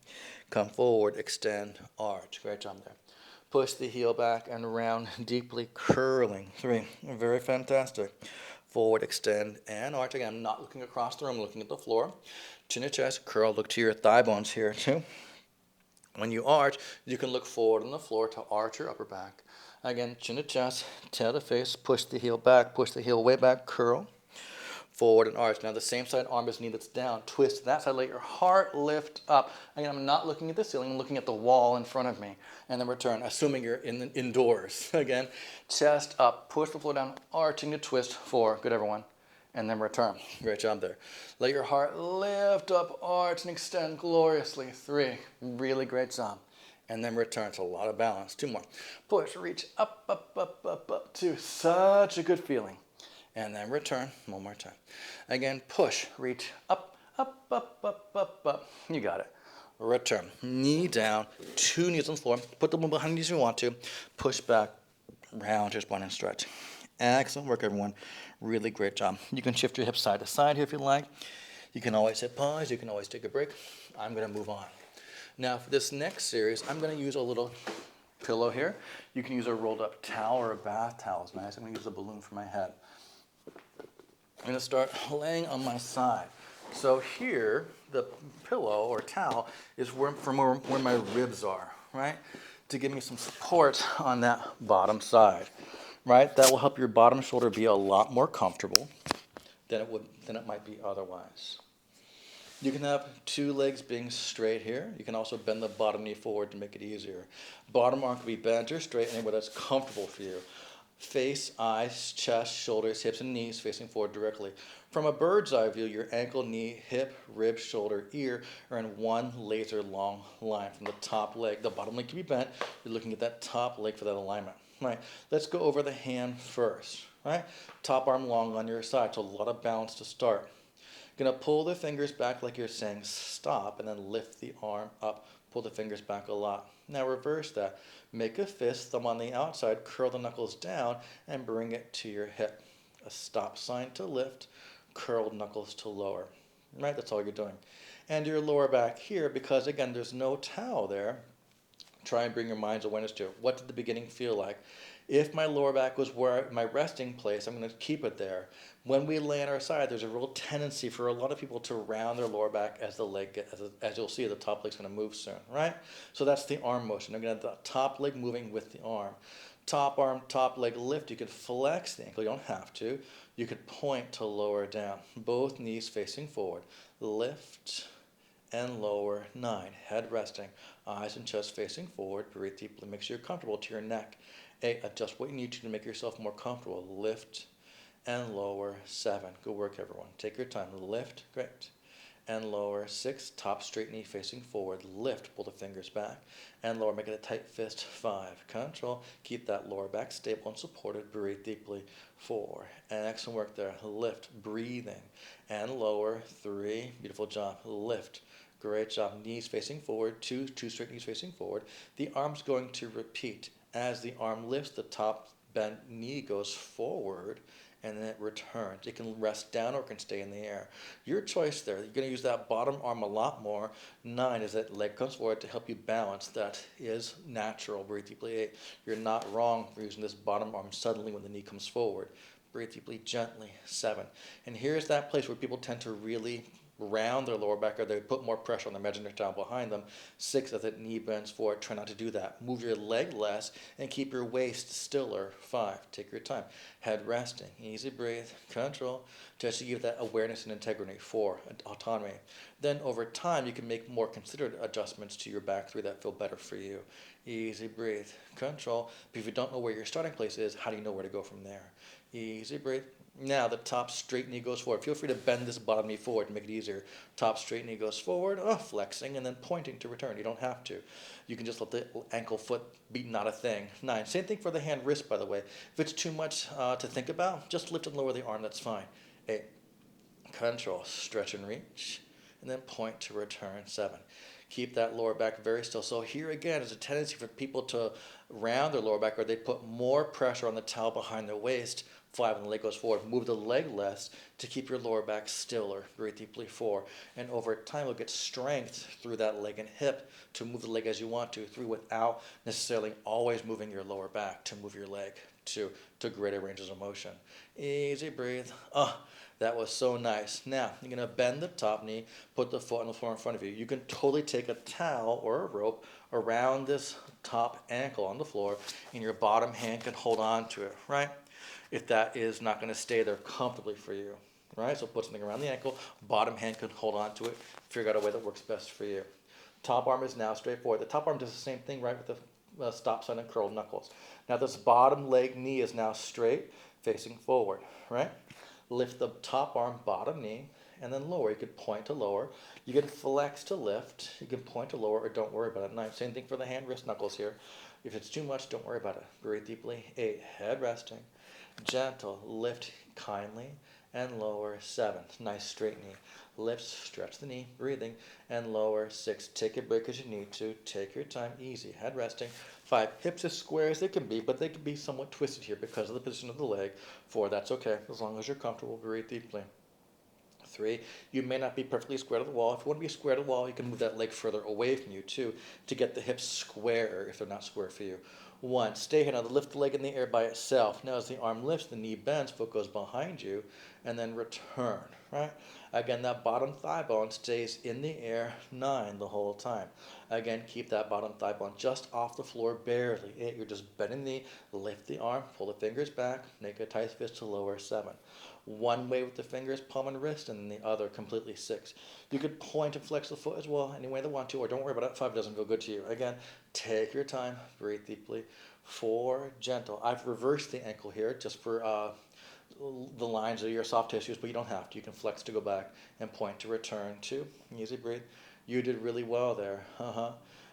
Come forward, extend, arch. Great job there. Push the heel back and round deeply, curling. 3. Very fantastic. Forward, extend, and arch. Again, I'm not looking across the room, looking at the floor. Chin to chest, curl, look to your thigh bones here too. When you arch, you can look forward on the floor to arch your upper back. Again, chin to chest, tail to face, push the heel back, push the heel way back, curl. Forward and arch. Now the same side arm is knee that's down. Twist that side, let your heart lift up. Again, I'm not looking at the ceiling, I'm looking at the wall in front of me. And then return, assuming you're indoors. Again, chest up, push the floor down, arching to twist. 4. Good, everyone. And then return. Great job there. Let your heart lift up, arch, and extend gloriously. 3. Really great job. And then return. It's a lot of balance. 2 more. Push, reach, up, up, up, up, up. 2. Such a good feeling. And then return. 1 more time. Again, push, reach, up, up, up, up, up, up. You got it. Return. Knee down, 2 knees on the floor. Put the one behind you if you want to. Push back, round your spine and stretch. Excellent work, everyone. Really great job. You can shift your hips side to side here if you like. You can always hit pause. You can always take a break. I'm going to move on. Now, for this next series, I'm going to use a little pillow here. You can use a rolled up towel or a bath towel. It's nice. I'm going to use a balloon for my head. I'm going to start laying on my side. So here, the pillow or towel is where my ribs are, right? To give me some support on that bottom side, right? That will help your bottom shoulder be a lot more comfortable than it might be otherwise. You can have 2 legs being straight here. You can also bend the bottom knee forward to make it easier. Bottom arm can be bent or straight anywhere that's comfortable for you. Face, eyes, chest, shoulders, hips, and knees facing forward directly. From a bird's eye view, your ankle, knee, hip, rib, shoulder, ear are in one laser long line. From the top leg, the bottom leg can be bent. You're looking at that top leg for that alignment. Right. Let's go over the hand first. Right. Top arm long on your side, so a lot of balance to start. Gonna pull the fingers back like you're saying stop, and then lift the arm up. Pull the fingers back a lot. Now reverse that. Make a fist, thumb on the outside, curl the knuckles down, and bring it to your hip. a stop sign to lift, curled knuckles to lower, right? That's all you're doing. And your lower back here, because again, there's no towel there, try and bring your mind's awareness to it. What did the beginning feel like? If my lower back was where my resting place, I'm going to keep it there. When we lay on our side, there's a real tendency for a lot of people to round their lower back as the leg, as you'll see, the top leg's going to move soon, right? So that's the arm motion. Again, the top leg moving with the arm. Top arm, top leg lift. You could flex the ankle. You don't have to. You could point to lower down. Both knees facing forward. Lift and lower. 9. Head resting. Eyes and chest facing forward. Breathe deeply. Make sure you're comfortable to your neck. 8. Adjust what you need to make yourself more comfortable. Lift and lower. 7. Good work, everyone. Take your time. Lift. Great. And lower. 6. Top straight knee facing forward. Lift. Pull the fingers back. And lower. Make it a tight fist. 5. Control. Keep that lower back stable and supported. Breathe deeply. 4. And excellent work there. Lift. Breathing. And lower. 3. Beautiful job. Lift. Great job. Knees facing forward. 2 straight knees facing forward. The arm's going to repeat. As the arm lifts, the top bent knee goes forward and then it returns. It can rest down or it can stay in the air. Your choice there. You're going to use that bottom arm a lot more. 9 is that leg comes forward to help you balance. That is natural. Breathe deeply. 8. You're not wrong for using this bottom arm suddenly when the knee comes forward. Breathe deeply, gently. 7. And here's that place where people tend to really round their lower back, or they put more pressure on the imaginary towel behind them. 6, as that knee bends forward, try not to do that. Move your leg less and keep your waist stiller. 5, take your time. Head resting, easy breathe, control, just to give that awareness and integrity. 4, autonomy. Then over time, you can make more considered adjustments to your back 3 that feel better for you. Easy breathe, control. But if you don't know where your starting place is, how do you know where to go from there? Easy breathe. Now the top straight knee goes forward. Feel free to bend this bottom knee forward to make it easier. Top straight knee goes forward, flexing and then pointing to return. You don't have to. You can just let the ankle foot be not a thing. 9. Same thing for the hand wrist, by the way. If it's too much to think about, just lift and lower the arm. That's fine. 8. Control. Stretch and reach. And then point to return. 7. Keep that lower back very still. So here again is a tendency for people to round their lower back, or they put more pressure on the towel behind their waist. 5, and the leg goes forward. Move the leg less to keep your lower back stiller. Breathe deeply. 4. And over time, you'll get strength through that leg and hip to move the leg as you want to. 3, without necessarily always moving your lower back to move your leg to greater ranges of motion. Easy breathe. That was so nice. Now, you're going to bend the top knee, put the foot on the floor in front of you. You can totally take a towel or a rope around this top ankle on the floor, and your bottom hand can hold on to it, right? If that is not going to stay there comfortably for you, right? So put something around the ankle, bottom hand can hold on to it, figure out a way that works best for you. Top arm is now straight forward. The top arm does the same thing, right, with the stop sign and curled knuckles. Now this bottom leg knee is now straight, facing forward, right? Lift the top arm, bottom knee, and then lower. You could point to lower. You can flex to lift. You can point to lower, or don't worry about it. 9, same thing for the hand, wrist, knuckles here. If it's too much, don't worry about it. Breathe deeply. 8, head resting. Gentle, lift kindly, and lower. 7, nice straight knee. Lift, stretch the knee, breathing, and lower. 6, take a break as you need to. Take your time, easy, head resting. 5, hips as square as they can be, but they can be somewhat twisted here because of the position of the leg. 4, that's okay, as long as you're comfortable. Breathe deeply. 3, you may not be perfectly square to the wall. If you want to be square to the wall, you can move that leg further away from you too to get the hips square if they're not square for you. 1, stay here now. Lift the leg in the air by itself. Now as the arm lifts, the knee bends, foot goes behind you, and then return, right? Again, that bottom thigh bone stays in the air. 9, the whole time. Again, keep that bottom thigh bone just off the floor, barely. 8, you're just bending the knee, lift the arm, pull the fingers back, make a tight fist to lower. 7. One way with the fingers, palm and wrist, and the other completely. 6. You could point and flex the foot as well, any way they want to, or don't worry about it. 5 doesn't feel good to you. Again, take your time, breathe deeply. 4, gentle. I've reversed the ankle here just for the lines of your soft tissues, but you don't have to. You can flex to go back and point to return. 2, easy breathe. You did really well there.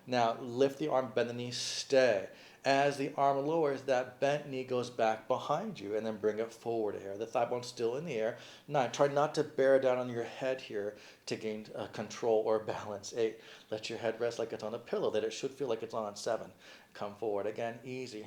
Now, lift the arm, bend the knee, stay. As the arm lowers, that bent knee goes back behind you, and then bring it forward here. The thigh bone's still in the air. 9, try not to bear down on your head here to gain control or balance. 8, let your head rest like it's on a pillow that it should feel like it's on. 7, come forward again, easy.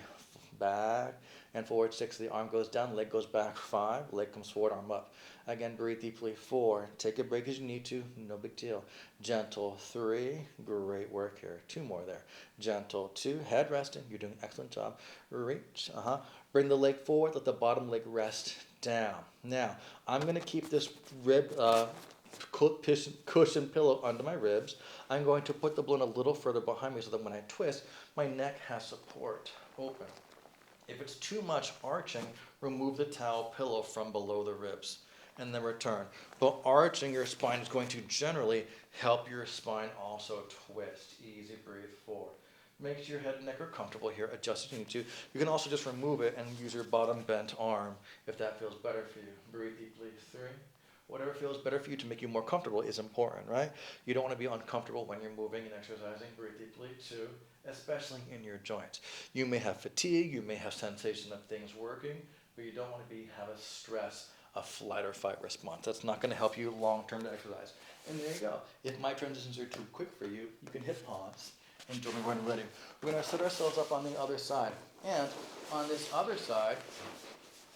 Back and forward, 6, the arm goes down, leg goes back, 5, leg comes forward, arm up. Again, breathe deeply, 4, take a break as you need to, no big deal. Gentle, 3, great work here, 2 more there. Gentle, 2, head resting, you're doing an excellent job. Reach, bring the leg forward, let the bottom leg rest down. Now, I'm going to keep this rib cushion pillow under my ribs. I'm going to put the balloon a little further behind me so that when I twist, my neck has support. Open. If it's too much arching, remove the towel pillow from below the ribs and then return. But arching your spine is going to generally help your spine also twist. Easy breathe forward. Make sure your head and neck are comfortable here. Adjust if you need to. You can also just remove it and use your bottom bent arm if that feels better for you. Breathe deeply. 3. Whatever feels better for you to make you more comfortable is important, right? You don't want to be uncomfortable when you're moving and exercising. Breathe deeply. 2. Especially in your joints. You may have fatigue, you may have sensation of things working, but you don't want to have a stress, a flight or fight response. That's not going to help you long-term to exercise. And there you go. If my transitions are too quick for you, you can hit pause and join me when we're ready. We're going to set ourselves up on the other side. And on this other side,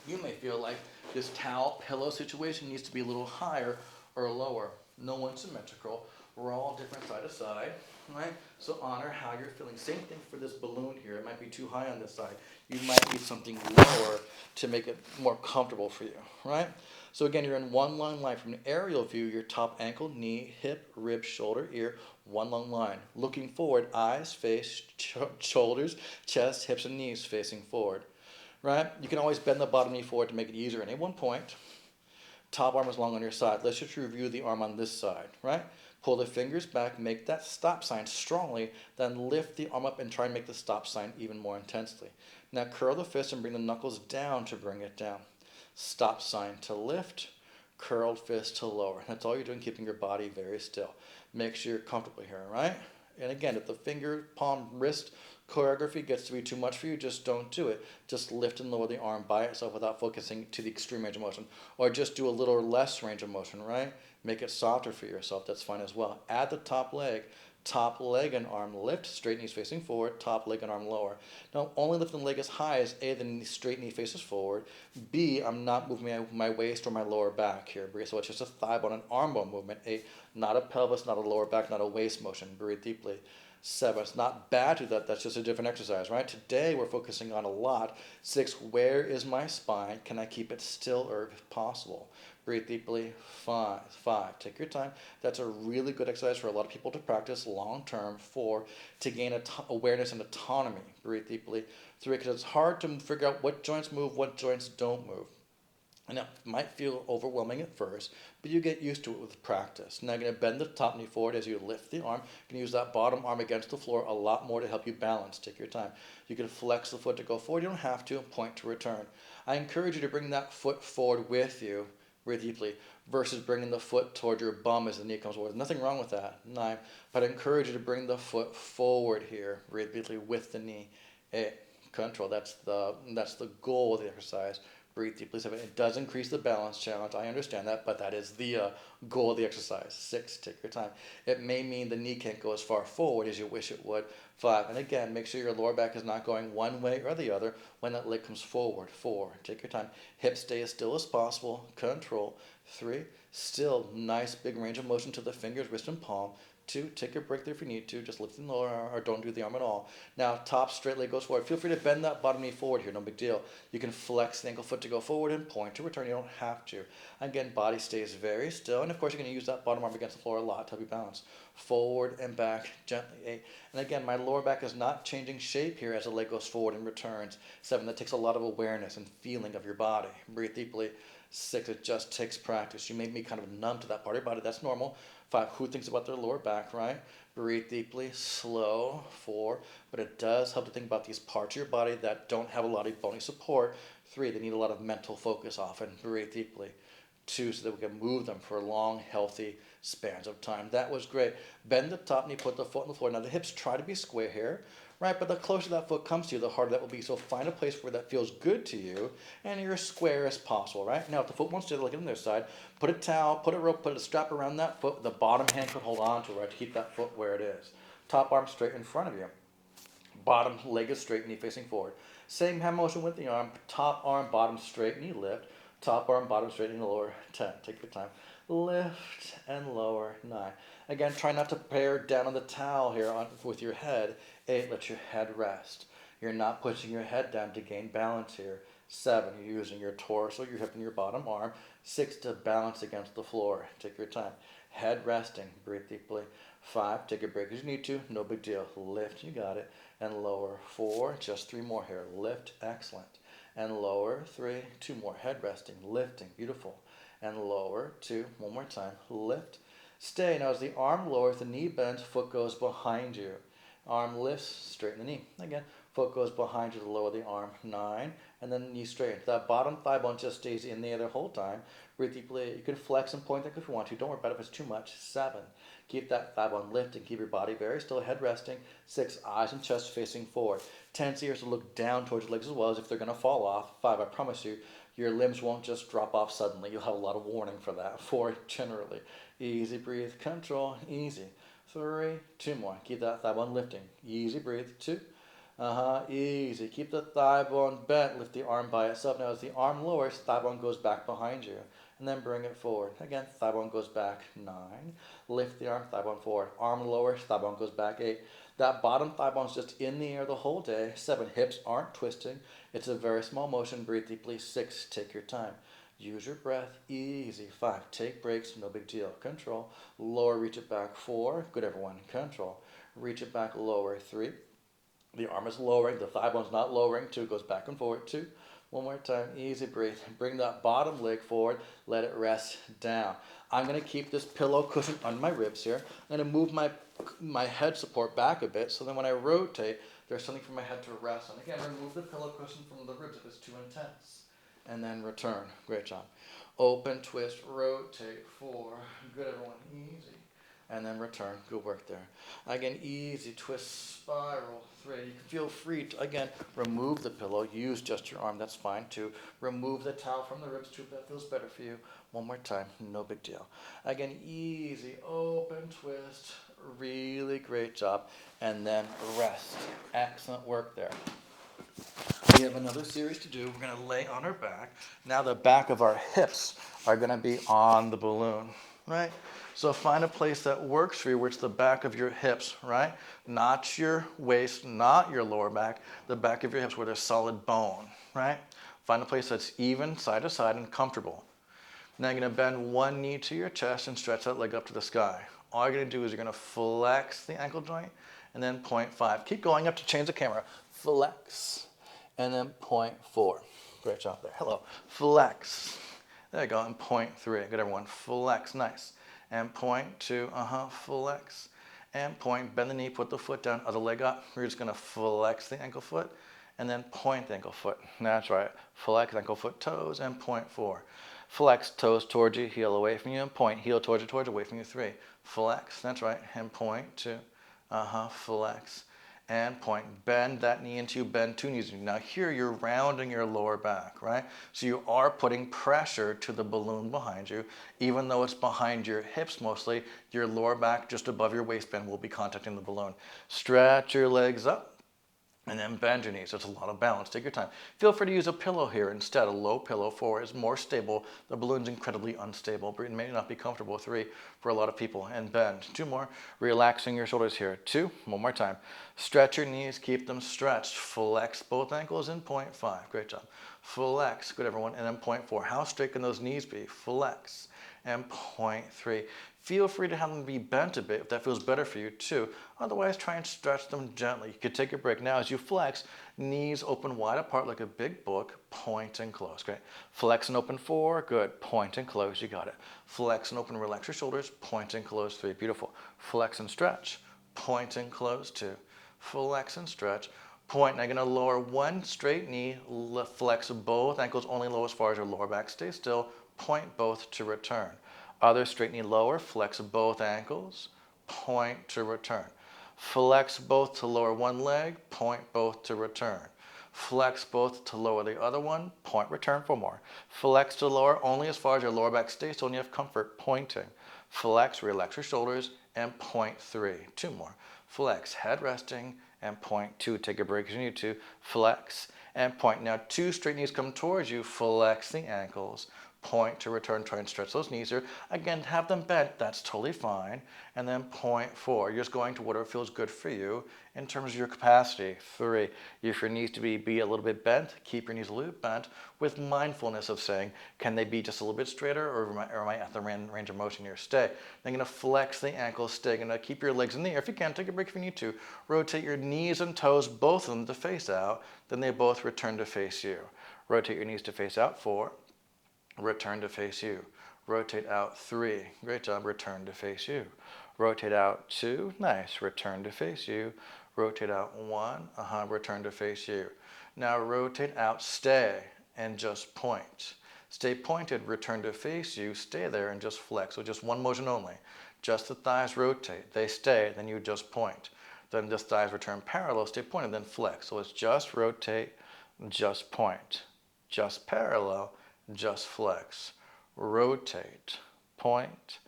you may feel like this towel pillow situation needs to be a little higher or lower. No one's symmetrical. We're all different side to side, right? So honor how you're feeling. Same thing for this balloon here. It might be too high on this side. You might need something lower to make it more comfortable for you, right? So again, you're in one long line. From an aerial view, your top ankle, knee, hip, rib, shoulder, ear, one long line. Looking forward, eyes, face, shoulders, chest, hips, and knees facing forward, right? You can always bend the bottom knee forward to make it easier at any one point. Top arm is long on your side. Let's just review the arm on this side, right? Pull the fingers back, make that stop sign strongly, then lift the arm up and try and make the stop sign even more intensely. Now curl the fist and bring the knuckles down to bring it down. Stop sign to lift, curled fist to lower. That's all you're doing, keeping your body very still. Make sure you're comfortable here, right? And again, if the finger, palm, wrist choreography gets to be too much for you, just don't do it. Just lift and lower the arm by itself without focusing to the extreme range of motion. Or just do a little less range of motion, right? Make it softer for yourself. That's fine as well. Add the top leg and arm lift, straight knees facing forward, top leg and arm lower. Now, only lift the leg as high as A, the straight knee faces forward. B, I'm not moving my waist or my lower back here. So it's just a thigh bone and arm bone movement. 8, not a pelvis, not a lower back, not a waist motion. Breathe deeply. 7, it's not bad to that. That's just a different exercise, right? Today, we're focusing on a lot. 6, where is my spine? Can I keep it still or if possible? Breathe deeply. 5, take your time. That's a really good exercise for a lot of people to practice long term. 4, to gain awareness and autonomy. Breathe deeply. 3, because it's hard to figure out what joints move, what joints don't move. And it might feel overwhelming at first, but you get used to it with practice. Now you're going to bend the top knee forward as you lift the arm. You can use that bottom arm against the floor a lot more to help you balance. Take your time. You can flex the foot to go forward. You don't have to. Point to return. I encourage you to bring that foot forward with you. Breathe deeply, versus bringing the foot toward your bum as the knee comes forward. There's nothing wrong with that. 9, but I encourage you to bring the foot forward here. Breathe deeply with the knee. 8, control. That's the goal of the exercise. Breathe deeply. 7, it does increase the balance challenge. I understand that, but that is the goal of the exercise. 6, take your time. It may mean the knee can't go as far forward as you wish it would. 5, and again, make sure your lower back is not going one way or the other when that leg comes forward. 4, take your time. Hips stay as still as possible. Control. 3, still nice big range of motion to the fingers, wrist, and palm. 2, take a break there if you need to. Just lift the lower arm or don't do the arm at all. Now, top straight leg goes forward. Feel free to bend that bottom knee forward here. No big deal. You can flex the ankle foot to go forward and point to return. You don't have to. Again, body stays very still. And of course, you're going to use that bottom arm against the floor a lot to help you balance. Forward and back gently. 8. And again, my lower back is not changing shape here as the leg goes forward and returns. 7, that takes a lot of awareness and feeling of your body. Breathe deeply. 6, it just takes practice. You may be kind of numb to that part of your body. That's normal. 5, who thinks about their lower back, right? Breathe deeply, slow. 4, but it does help to think about these parts of your body that don't have a lot of bony support. 3, they need a lot of mental focus often. Breathe deeply. 2, so that we can move them for long, healthy spans of time. That was great. Bend the top knee, put the foot on the floor. Now the hips try to be square here, right? But the closer that foot comes to you, the harder that will be. So find a place where that feels good to you and you're as square as possible, right? Now if the foot wants to look on their side, put a towel, put a rope, put a strap around that foot. The bottom hand could hold on to it, right, to keep that foot where it is. Top arm straight in front of you. Bottom leg is straight, knee facing forward. Same hand motion with the arm, top arm, bottom straight knee lift, top arm, bottom straight knee lower, 10. Take your time. Lift and lower, 9. Again, try not to bear down on the towel here with your head. 8, let your head rest. You're not pushing your head down to gain balance here. 7, you're using your torso, your hip, and your bottom arm. 6, to balance against the floor. Take your time. Head resting, breathe deeply. 5, take a break as you need to, no big deal. Lift, you got it. And lower. 4, just 3 more here. Lift, excellent. And lower. 3, 2 more. Head resting, lifting, beautiful. And lower. 2, one more time. Lift. Stay. Now as the arm lowers, the knee bends, foot goes behind you. Arm lifts, straighten the knee. Again, foot goes behind you to lower the arm. 9, and then knee straight. That bottom thigh bone just stays in there the whole time. Breathe deeply. You can flex and point that if you want to. Don't worry about it if it's too much. 7, keep that thigh bone lifted. Keep your body very still, head resting. 6, eyes and chest facing forward. 10, ears to look down towards your legs as well as if they're going to fall off. 5, I promise you, your limbs won't just drop off suddenly. You'll have a lot of warning for that. 4, generally. Easy, breathe, control, easy. 3, 2 more. Keep that thigh bone lifting. Easy, breathe. 2. Easy. Keep the thigh bone bent. Lift the arm by itself. Now as the arm lowers, thigh bone goes back behind you. And then bring it forward. Again, thigh bone goes back. 9. Lift the arm, thigh bone forward. Arm lowers, thigh bone goes back. 8. That bottom thigh bone's just in the air the whole day. 7, hips aren't twisting. It's a very small motion. Breathe deeply. 6, take your time. Use your breath. Easy. 5, take breaks. No big deal. Control. Lower, reach it back. 4, good everyone. Control. Reach it back. Lower. 3. The arm is lowering. The thigh bone's not lowering. 2, goes back and forward. 2. One more time, easy breathe. Bring that bottom leg forward, let it rest down. I'm gonna keep this pillow cushion on my ribs here. I'm gonna move my head support back a bit, so then when I rotate, there's something for my head to rest on. Again, remove the pillow cushion from the ribs if it's too intense. And then return, great job. Open, twist, rotate, 4, good everyone, easy. And then return, good work there. Again, easy, twist, spiral, 3. You can feel free to, again, remove the pillow, use just your arm, that's fine too. Remove the towel from the ribs too, if that feels better for you. One more time, no big deal. Again, easy, open, twist, really great job. And then rest, excellent work there. We have another series to do. We're gonna lay on our back. Now the back of our hips are gonna be on the balloon, right? So find a place that works for you, where it's the back of your hips, right? Not your waist, not your lower back, the back of your hips where there's solid bone, right? Find a place that's even, side to side, and comfortable. Now you're gonna bend one knee to your chest and stretch that leg up to the sky. All you're gonna do is you're gonna flex the ankle joint and then 0.5. Keep going up to change the camera. Flex and then 0.4. Great job there. Hello. Flex. There you go. And 0.3. Good everyone. Flex. Nice. And 0.2, flex, and point, bend the knee, put the foot down, other leg up. We're just gonna flex the ankle foot, and then point the ankle foot. That's right, flex ankle foot, toes, and 0.4. Flex, toes towards you, heel away from you, and point, heel towards you, away from you, 3. Flex, that's right, and 0.2, flex, and point. Bend that knee into you, bend 2 knees. Now here you're rounding your lower back, right? So you are putting pressure to the balloon behind you. Even though it's behind your hips mostly, your lower back just above your waistband will be contacting the balloon. Stretch your legs up and then bend your knees. It's a lot of balance. Take your time. Feel free to use a pillow here instead. A low pillow. 4 is more stable. The balloon's incredibly unstable. It may not be comfortable. 3 for a lot of people. And bend. 2 more. Relaxing your shoulders here. 2. One more time. Stretch your knees. Keep them stretched. Flex both ankles in 0.5. Great job. Flex. Good everyone. And then 0.4. How straight can those knees be? Flex. And 0.3. Feel free to have them be bent a bit if that feels better for you too. Otherwise, try and stretch them gently. You could take a break. Now as you flex, knees open wide apart like a big book, point and close. Great. Flex and open 4, good. Point and close, you got it. Flex and open, relax your shoulders, point and close 3, beautiful. Flex and stretch, point and close 2. Flex and stretch, point. Now you're gonna lower one straight knee, flex both ankles, only low as far as your lower back. Stay still, point both to return. Other straight knee lower, flex both ankles, point to return. Flex both to lower one leg, point both to return. Flex both to lower the other one, point, return for more. Flex to lower only as far as your lower back stays, so when you have comfort, pointing. Flex, relax your shoulders, and point 3. 2 more. Flex, head resting, and point 2. Take a break as you need to. Flex, and point. Now 2 straight knees come towards you. Flex the ankles. Point to return. Try and stretch those knees here. Again, have them bent. That's totally fine. And then point 4. You're just going to whatever feels good for you in terms of your capacity. 3. If your knees to be a little bit bent, keep your knees a little bit bent with mindfulness of saying, can they be just a little bit straighter, or am I at the range of motion here? Stay. Then you're going to flex the ankles. Stay. You're going to keep your legs in the air. If you can, take a break if you need to. Rotate your knees and toes, both of them to face out. Then they both return to face you. Rotate your knees to face out. 4. Return to face you. Rotate out. 3. Great job. Return to face you. Rotate out. 2. Nice. Return to face you. Rotate out. 1. Return to face you. Now rotate out. Stay and just point. Stay pointed. Return to face you. Stay there and just flex. So just one motion only. Just the thighs rotate. They stay. Then you just point. Then the thighs return parallel. Stay pointed. Then flex. So it's just rotate, just point, just parallel, just flex. Rotate, point,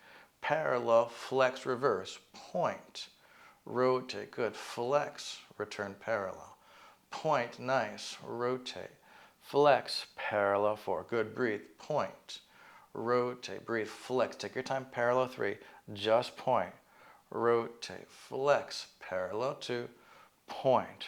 parallel, flex, reverse, point, rotate, good, flex, return parallel, point, nice, rotate, flex, parallel 4, good, breathe, point, rotate, breathe, flex, take your time, parallel 3, just point, rotate, flex, parallel 2, point,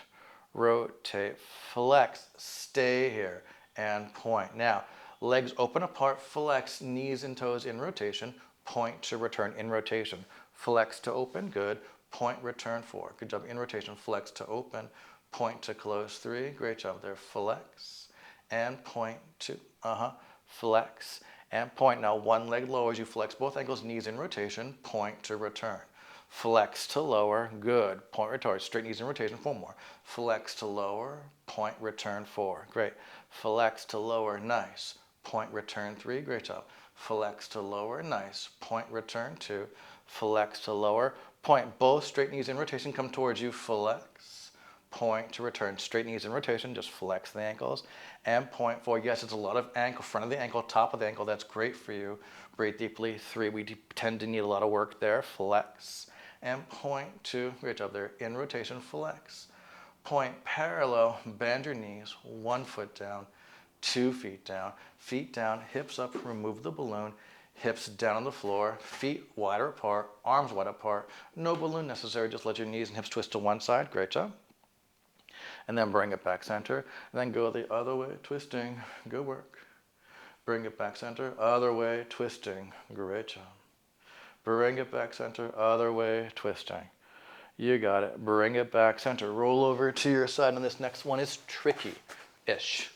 rotate, flex, stay here, and point. Now, legs open apart, flex, knees and toes in rotation, point to return in rotation. Flex to open, good. Point, return 4. Good job. In rotation, flex to open, point to close 3. Great job there. Flex and point 2. Flex and point. Now one leg lowers, you flex both ankles, knees in rotation, point to return. Flex to lower, good. Point, return. Straight knees in rotation, 4 more. Flex to lower, point, return 4. Great. Flex to lower, nice. Point, return 3, great job. Flex to lower, nice. Point, return 2. Flex to lower, point. Both straight knees in rotation come towards you. Flex, point to return. Straight knees in rotation, just flex the ankles. And point 4, yes, it's a lot of ankle, front of the ankle, top of the ankle. That's great for you. Breathe deeply. 3, we tend to need a lot of work there. Flex. And point 2, great job there. In rotation, flex. Point, parallel, bend your knees, 1 foot down, 2 feet down, hips up, remove the balloon, hips down on the floor, feet wider apart, arms wide apart, no balloon necessary, just let your knees and hips twist to one side, great job. And then bring it back center, and then go the other way, twisting, good work. Bring it back center, other way, twisting, great job. Bring it back center, other way, twisting. You got it. Bring it back center. Roll over to your side, and this next one is tricky-ish.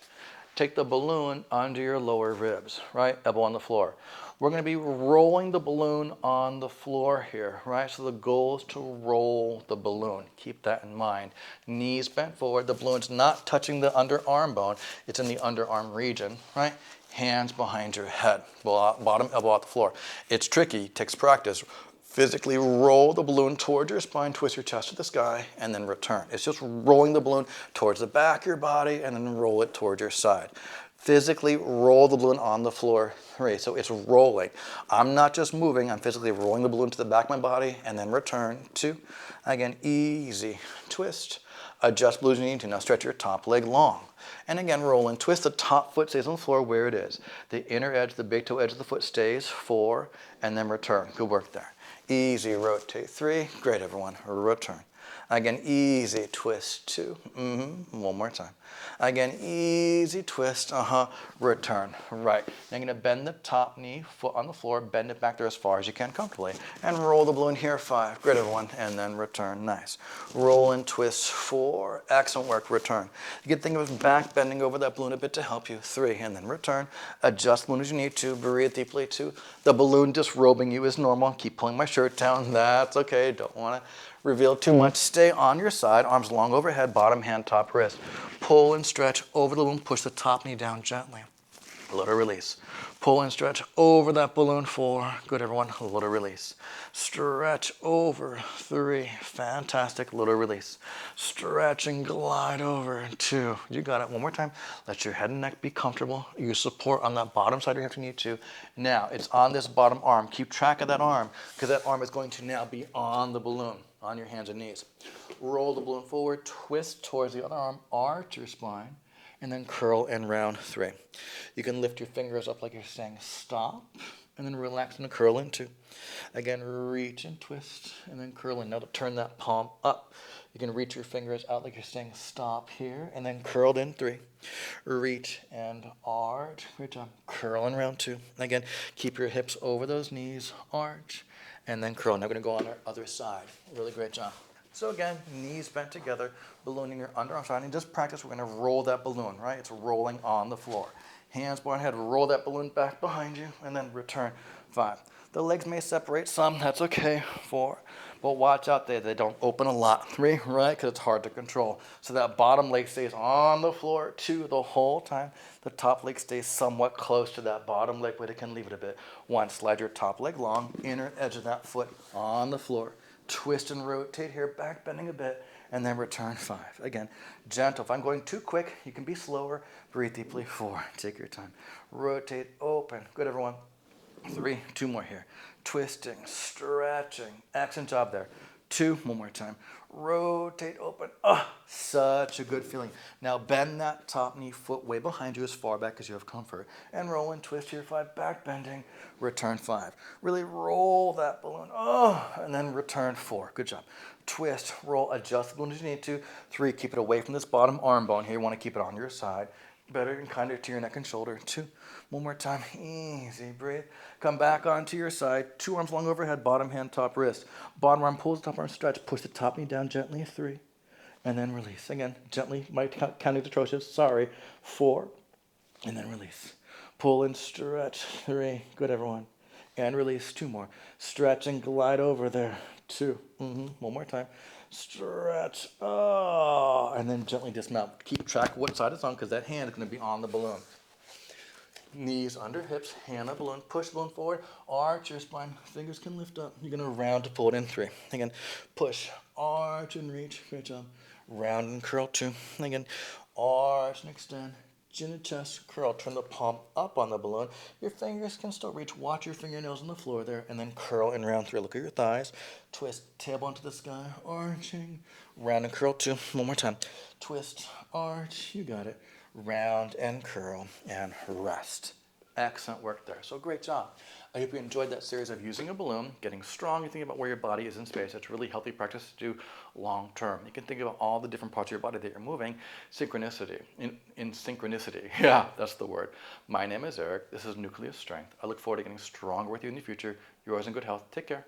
Take the balloon under your lower ribs, right? Elbow on the floor. We're going to be rolling the balloon on the floor here, right? So the goal is to roll the balloon. Keep that in mind. Knees bent forward. The balloon's not touching the underarm bone. It's in the underarm region, right? Hands behind your head. Bottom elbow out the floor. It's tricky. Takes practice. Physically roll the balloon towards your spine, twist your chest to the sky, and then return. It's just rolling the balloon towards the back of your body and then roll it towards your side. Physically roll the balloon on the floor. 3. So it's rolling. I'm not just moving, I'm physically rolling the balloon to the back of my body and then return. 2. Again, easy. Twist. Adjust balloons you need to. Now stretch your top leg long. And again, roll and twist. The top foot stays on the floor where it is. The inner edge, the big toe edge of the foot stays. 4. And then return. Good work there. Easy, rotate 3. Great, everyone. Return. Again, easy, twist 2. One more time. Again, easy, twist, return. Right. Now you're going to bend the top knee, foot on the floor, bend it back there as far as you can comfortably, and roll the balloon here, 5. Great, everyone. And then return. Nice. Roll and twist 4. Excellent work. Return. You can think of back bending over that balloon a bit to help you. 3. And then return. Adjust the balloon as you need to. Breathe deeply. 2. The balloon disrobing you is normal. Keep pulling my shirt down. That's okay. Don't want to reveal too much. Stay on your side, arms long overhead, bottom hand, top wrist. Pull and stretch over the balloon, push the top knee down gently. Little release. Pull and stretch over that balloon. 4. Good, everyone. Little release. Stretch over. 3. Fantastic. Little release. Stretch and glide over. 2. You got it. One more time. Let your head and neck be comfortable. Use support on that bottom side if you need to. Now, it's on this bottom arm. Keep track of that arm because that arm is going to now be on the balloon, on your hands and knees. Roll the balloon forward. Twist towards the other arm. Arch your spine. And then curl and round 3. You can lift your fingers up like you're saying stop, and then relax and curl in 2. Again, reach and twist, and then curl in. Now to turn that palm up. You can reach your fingers out like you're saying stop here, and then curled in 3. Reach and arch. Great job. Curl and round 2. Again, keep your hips over those knees, arch, and then curl. Now we're going to go on our other side. Really great job. So again, knees bent together, ballooning your underarm side, and just practice, we're going to roll that balloon, right? It's rolling on the floor. Hands behind head, roll that balloon back behind you, and then return. 5. The legs may separate some, that's okay. 4. But watch out there, they don't open a lot. 3, right? Because it's hard to control. So that bottom leg stays on the floor. 2, the whole time. The top leg stays somewhat close to that bottom leg, but it can leave it a bit. 1, slide your top leg long, inner edge of that foot on the floor. Twist and rotate here, back bending a bit, and then return. 5. Again, gentle. If I'm going too quick, you can be slower. Breathe deeply. 4. Take your time. Rotate, open. Good, everyone. 3. 2 more here. Twisting, stretching. Excellent job there. 2. One more time. Rotate, open. Oh, such a good feeling. Now bend that top knee, foot way behind you as far back as you have comfort. And roll and twist here. 5. Back bending. Return. 5. Really roll that balloon. Oh, and then return. 4. Good job. Twist, roll, adjust the balloon as you need to. 3. Keep it away from this bottom arm bone here. You want to keep it on your side. Better and kinder to your neck and shoulder. 2. One more time. Easy. Breathe. Come back onto your side. 2 arms long overhead. Bottom hand, top wrist. Bottom arm pulls the top arm, stretch. Push the top knee down gently. 3. And then release. Again, gently. My counting is atrocious. Sorry. 4. And then release. Pull and stretch. 3. Good, everyone. And release. 2 more. Stretch and glide over there. 2. One more time. Stretch. Oh, and then gently dismount. Keep track of what side it's on because that hand is going to be on the balloon. Knees under hips, hand on balloon, push balloon forward, arch your spine, fingers can lift up. You're going to round to pull it in. 3. Again, push, arch and reach. Great job. Round and curl. 2. Again, arch and extend. Chin and chest, curl. Turn the palm up on the balloon. Your fingers can still reach. Watch your fingernails on the floor there, and then curl in round 3. Look at your thighs. Twist, tailbone to the sky, arching. Round and curl. 2. One more time. Twist, arch. You got it. Round and curl and rest. Excellent work there. So great job. I hope you enjoyed that series of using a balloon, getting strong, and thinking about where your body is in space. It's a really healthy practice to do long term. You can think about all the different parts of your body that you're moving. Synchronicity. In synchronicity. Yeah, that's the word. My name is Eric. This is Nucleus Strength. I look forward to getting stronger with you in the future. You're always in good health. Take care.